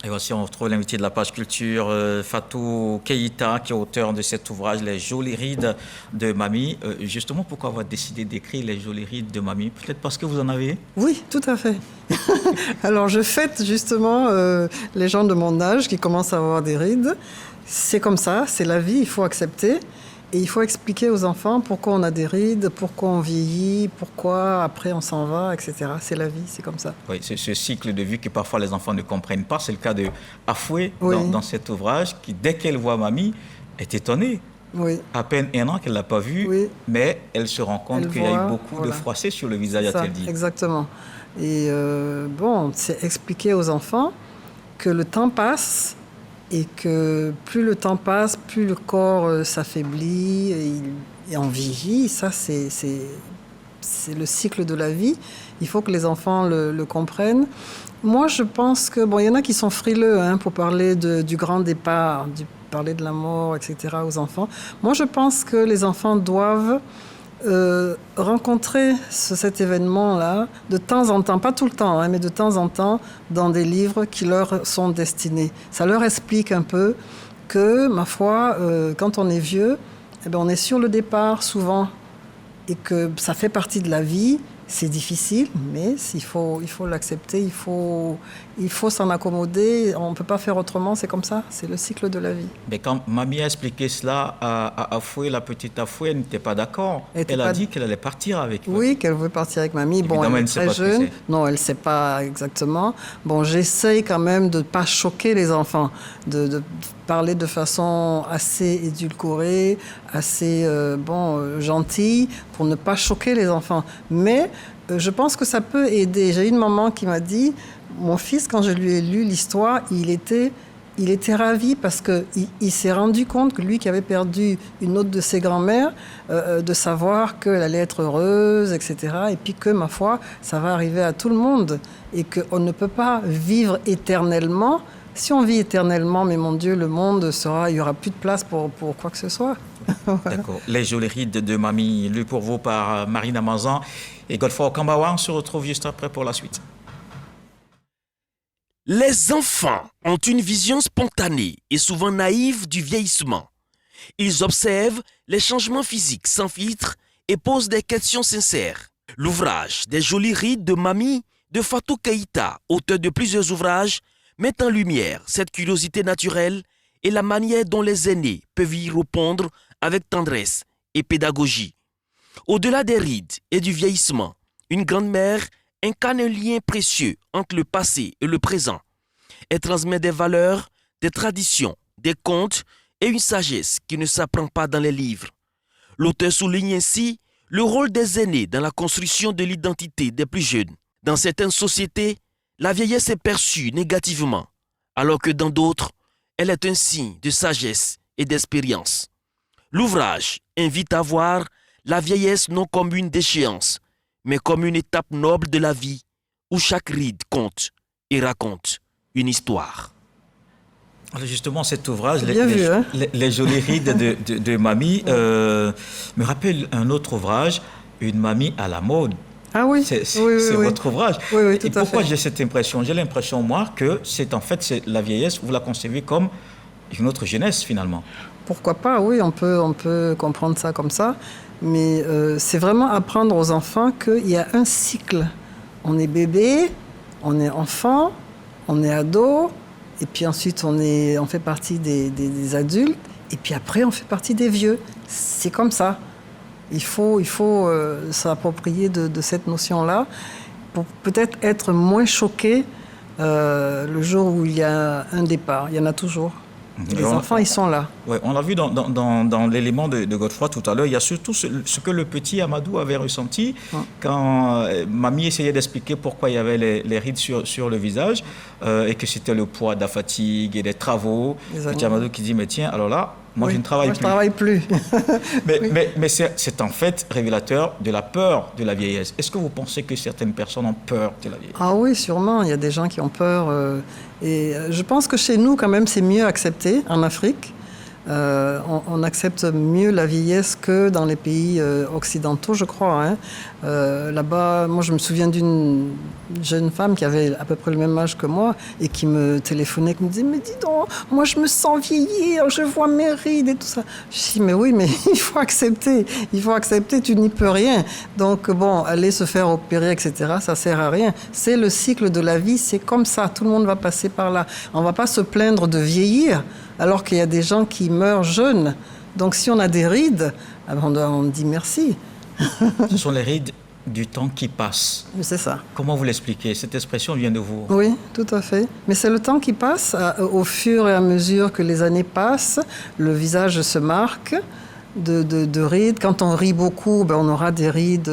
Et aussi, on retrouve l'invité de la page culture, Fatou Keïta, qui est auteur de cet ouvrage, Les jolies rides de Mamie. Justement, pourquoi avoir décidé d'écrire Les jolies rides de Mamie? Peut-être parce que vous en avez? Oui, tout à fait. Alors, je fête justement les gens de mon âge qui commencent à avoir des rides. C'est comme ça, c'est la vie, il faut accepter. Et il faut expliquer aux enfants pourquoi on a des rides, pourquoi on vieillit, pourquoi après on s'en va, etc. C'est la vie, c'est comme ça. Oui, c'est ce cycle de vie que parfois les enfants ne comprennent pas. C'est le cas de Afoué Oui. dans cet ouvrage qui, dès qu'elle voit Mamie, est étonnée. Oui. À peine un an qu'elle ne l'a pas vue, Oui. mais elle se rend compte qu'il y a eu beaucoup de froissés sur le visage, a-t-elle dit. Exactement. Et bon, c'est expliquer aux enfants que le temps passe et que plus le temps passe, plus le corps s'affaiblit et on vieillit. Ça, c'est le cycle de la vie. Il faut que les enfants le comprennent. Moi, je pense que, bon, il y en a qui sont frileux pour parler du grand départ, parler de la mort, etc. aux enfants. Moi, je pense que les enfants doivent rencontrer cet événement-là de temps en temps, pas tout le temps, mais de temps en temps, dans des livres qui leur sont destinés. Ça leur explique un peu que, ma foi, quand on est vieux, eh bien, on est sur le départ souvent et que ça fait partie de la vie. C'est difficile, mais il faut l'accepter, il faut s'en accommoder. On ne peut pas faire autrement, c'est comme ça, c'est le cycle de la vie. Mais quand Mamie a expliqué cela à Afoué, la petite Afoué, elle n'était pas d'accord. Elle a dit qu'elle allait partir avec Mamie. Oui, qu'elle veut partir avec Mamie. Évidemment, bon, elle est très jeune. Non, elle ne sait pas exactement. Bon, j'essaye quand même de ne pas choquer les enfants, de parler de façon assez édulcorée, assez gentille, pour ne pas choquer les enfants. Mais je pense que ça peut aider. J'ai une maman qui m'a dit, mon fils, quand je lui ai lu l'histoire, il était ravi parce qu'il s'est rendu compte que lui qui avait perdu une autre de ses grand-mères, de savoir qu'elle allait être heureuse, etc. Et puis que, ma foi, ça va arriver à tout le monde. Et qu'on ne peut pas vivre éternellement. Si on vit éternellement, mais mon Dieu, le monde il n'y aura plus de place pour quoi que ce soit. Voilà. D'accord. Les jolies rides de Mamie, lues pour vous par Marina Manzan et Godefroy Okambawa. On se retrouve juste après pour la suite. Les enfants ont une vision spontanée et souvent naïve du vieillissement. Ils observent les changements physiques sans filtre et posent des questions sincères. L'ouvrage des jolies rides de Mamie de Fatou Keïta, auteur de plusieurs ouvrages, met en lumière cette curiosité naturelle et la manière dont les aînés peuvent y répondre avec tendresse et pédagogie. Au-delà des rides et du vieillissement, une grand-mère incarne un lien précieux entre le passé et le présent. Elle transmet des valeurs, des traditions, des contes et une sagesse qui ne s'apprend pas dans les livres. L'auteur souligne ainsi le rôle des aînés dans la construction de l'identité des plus jeunes. Dans certaines sociétés, la vieillesse est perçue négativement, alors que dans d'autres, elle est un signe de sagesse et d'expérience. L'ouvrage invite à voir la vieillesse non comme une déchéance, mais comme une étape noble de la vie où chaque ride compte et raconte une histoire. Alors justement, cet ouvrage, les jolies rides de Mamie, me rappelle un autre ouvrage, Une Mamie à la mode. Ah oui, c'est oui. votre ouvrage. Oui, tout et pourquoi j'ai cette impression? J'ai l'impression, moi, que c'est la vieillesse, vous la concevez comme une autre jeunesse, finalement. Pourquoi pas, oui, on peut comprendre ça comme ça. Mais c'est vraiment apprendre aux enfants qu'il y a un cycle. On est bébé, on est enfant, on est ado, et puis ensuite on fait partie des adultes, et puis après on fait partie des vieux. C'est comme ça. Il faut s'approprier de cette notion-là pour peut-être être moins choqué le jour où il y a un départ. Il y en a toujours. Les enfants, ils sont là. Ouais, on l'a vu dans l'élément de Godefroy tout à l'heure. Il y a surtout ce que le petit Amadou avait ressenti quand Mamie essayait d'expliquer pourquoi il y avait les rides sur le visage et que c'était le poids de la fatigue et des travaux. Petit Amadou qui dit, mais tiens, alors là, moi je ne travaille plus. Je ne travaille plus. mais c'est en fait révélateur de la peur de la vieillesse. Est-ce que vous pensez que certaines personnes ont peur de la vieillesse? Ah oui, sûrement. Il y a des gens qui ont peur. Et je pense que chez nous, quand même, c'est mieux accepté en Afrique. On accepte mieux la vieillesse que dans les pays occidentaux, je crois. Hein. Là-bas, moi, je me souviens d'une jeune femme qui avait à peu près le même âge que moi et qui me téléphonait, qui me disait « Mais dis donc, moi, je me sens vieillir, je vois mes rides et tout ça. » Je dis « Mais oui, mais il faut accepter, tu n'y peux rien. » Donc, bon, aller se faire opérer, etc., ça sert à rien. C'est le cycle de la vie, c'est comme ça, tout le monde va passer par là. On ne va pas se plaindre de vieillir, alors qu'il y a des gens qui meurent jeunes. Donc, si on a des rides, on dit merci. Ce sont les rides du temps qui passe. C'est ça. Comment vous l'expliquez? Cette expression vient de vous? Oui, tout à fait. Mais c'est le temps qui passe. Au fur et à mesure que les années passent, le visage se marque de rides. Quand on rit beaucoup, on aura des rides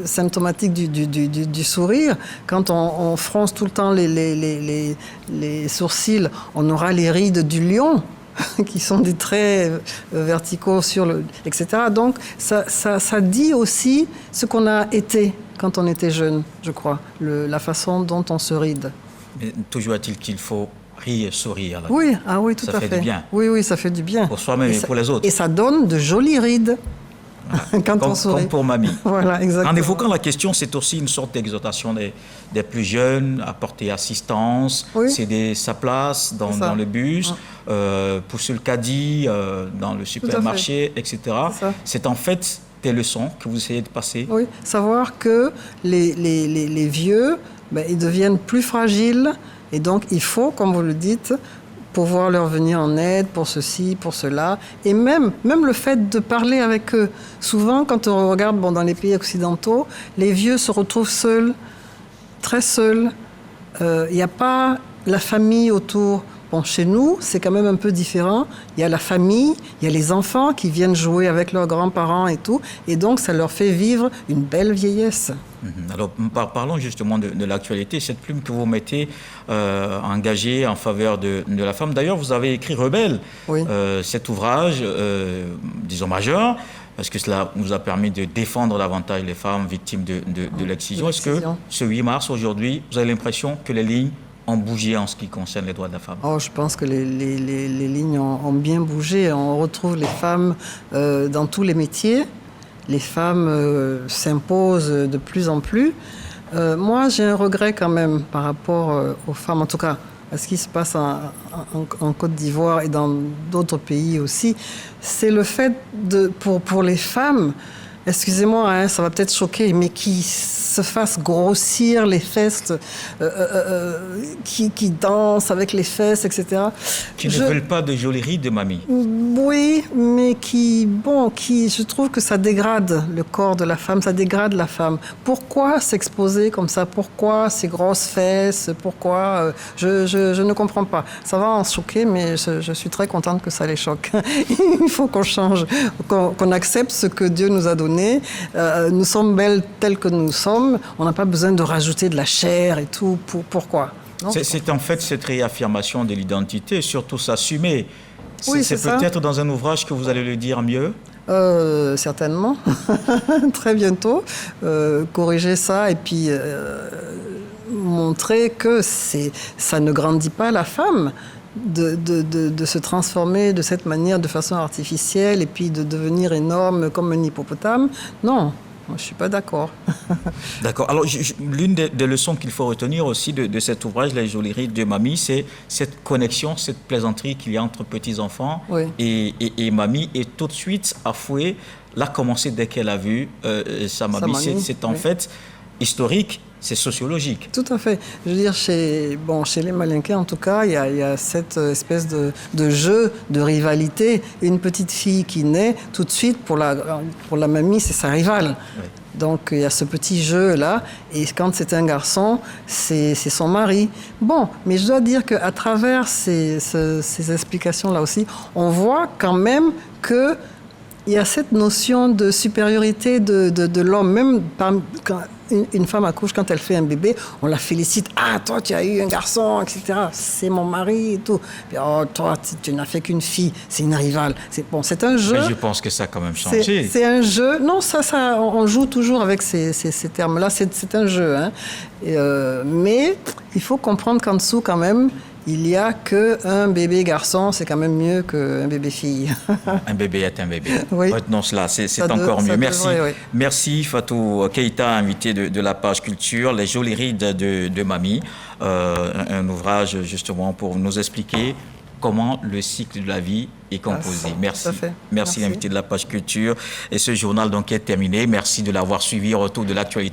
symptomatiques du sourire. Quand on fronce tout le temps les sourcils, on aura les rides du lion, qui sont des traits verticaux etc. Donc, ça dit aussi ce qu'on a été quand on était jeune, je crois, la façon dont on se ride. Mais toujours est-il qu'il faut rire, sourire. Là. Oui, tout à fait. Ça fait du bien. Oui, ça fait du bien. Pour soi-même et pour les autres. Et ça donne de jolies rides. Quand on sourit. Comme pour mamie. Voilà, exactement. En évoquant la question, c'est aussi une sorte d'exhortation des plus jeunes, apporter assistance, céder sa place dans le bus, pousser le caddie dans le supermarché, etc. C'est en fait des leçons que vous essayez de passer. Oui, savoir que les vieux, ils deviennent plus fragiles et donc il faut, comme vous le dites, pouvoir leur venir en aide pour ceci, pour cela. Et même le fait de parler avec eux. Souvent, quand on regarde dans les pays occidentaux, les vieux se retrouvent seuls, très seuls. Il n'y a pas la famille autour. Bon, chez nous, c'est quand même un peu différent. Il y a la famille, il y a les enfants qui viennent jouer avec leurs grands-parents et tout. Et donc, ça leur fait vivre une belle vieillesse. Alors, parlons justement de l'actualité. Cette plume que vous mettez engagée en faveur de la femme. D'ailleurs, vous avez écrit Rebelle, cet ouvrage, disons majeur, parce que cela vous a permis de défendre davantage les femmes victimes de l'excision. Est-ce que ce 8 mars, aujourd'hui, vous avez l'impression que les lignes ont bougé en ce qui concerne les droits de la femme? Je pense que les lignes ont bien bougé. On retrouve les femmes dans tous les métiers. Les femmes s'imposent de plus en plus. Moi, j'ai un regret quand même par rapport aux femmes, en tout cas à ce qui se passe en Côte d'Ivoire et dans d'autres pays aussi. C'est le fait pour les femmes, excusez-moi, ça va peut-être choquer, mais qui se fassent grossir les fesses, qui dansent avec les fesses, etc. Qui ne veulent pas de jolies rides de mamie. Oui, mais je trouve que ça dégrade le corps de la femme, ça dégrade la femme. Pourquoi s'exposer comme ça? Pourquoi ces grosses fesses? Pourquoi je ne comprends pas. Ça va en choquer, mais je suis très contente que ça les choque. Il faut qu'on change, qu'on accepte ce que Dieu nous a donné. Nous sommes belles telles que nous sommes. On n'a pas besoin de rajouter de la chair et tout. Pourquoi? C'est en fait cette réaffirmation de l'identité, surtout s'assumer. Oui, c'est peut-être dans un ouvrage que vous allez le dire mieux? Certainement. Très bientôt. Corriger ça et puis montrer que ça ne grandit pas la femme. De se transformer de cette manière, de façon artificielle, et puis de devenir énorme comme un hippopotame. Non, moi, je ne suis pas d'accord. D'accord. Alors, l'une des leçons qu'il faut retenir aussi de cet ouvrage, Les jolies rides de mamie, c'est cette connexion, cette plaisanterie qu'il y a entre petits-enfants et mamie. Et tout de suite, Afoué l'a commencé dès qu'elle a vu sa mamie. C'est en fait historique. C'est sociologique. Tout à fait. Je veux dire, chez les Malinqués, en tout cas, il y a cette espèce de jeu, de rivalité. Une petite fille qui naît, tout de suite, pour la mamie, c'est sa rivale. Oui. Donc, il y a ce petit jeu-là. Et quand c'est un garçon, c'est son mari. Bon, mais je dois dire qu'à travers ces explications-là aussi, on voit quand même que il y a cette notion de supériorité de l'homme. Même quand une femme accouche, quand elle fait un bébé, on la félicite. « Ah, toi, tu as eu un garçon, etc. C'est mon mari et tout. Puis, oh, toi, tu n'as fait qu'une fille. C'est une rivale. » C'est un jeu. Mais je pense que ça a quand même changé. C'est un jeu. Non, on joue toujours avec ces termes-là. C'est un jeu. Hein. Mais il faut comprendre qu'en dessous, quand même, il y a qu'un bébé garçon, c'est quand même mieux qu'un bébé fille. Un bébé est un bébé. Oui. Retenons cela, c'est encore mieux. Merci. Devrait, oui. Merci Fatou Keïta, invité de la page culture, Les jolies rides de Mamie, un ouvrage justement pour nous expliquer comment le cycle de la vie est composé. Merci. Merci, invité de la page culture. Et ce journal donc est terminé. Merci de l'avoir suivi. Retour de l'actualité.